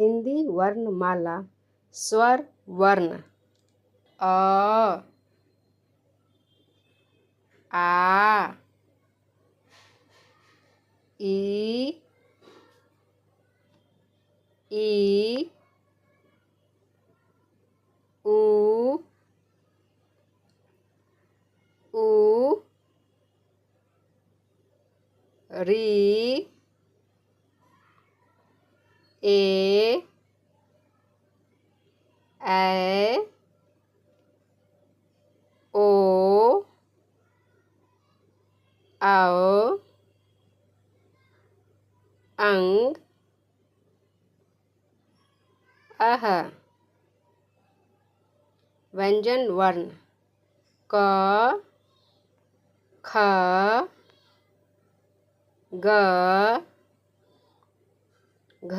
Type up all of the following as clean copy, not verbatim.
हिंदी वर्णमाला स्वर वर्ण अ आ ई उ री ए ओ औ अंग अह। व्यंजन वर्ण क ख ग घ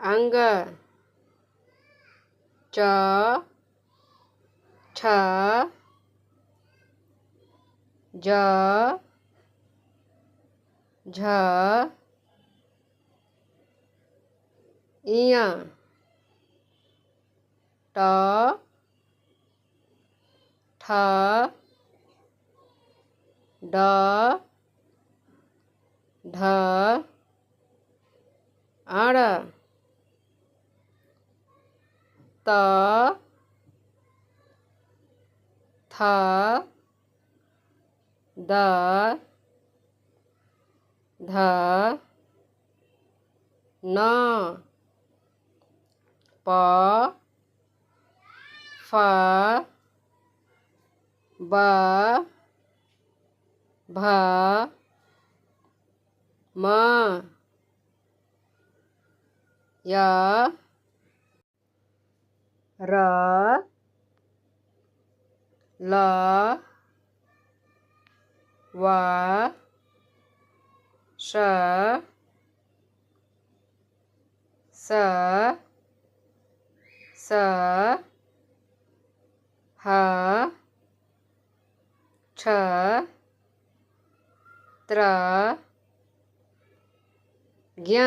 अंग च छ ज झ इया ट ठ ड ढ अण त थ द ध न प फ ब भ म य र ल व श स स ह छ त्र ज्ञ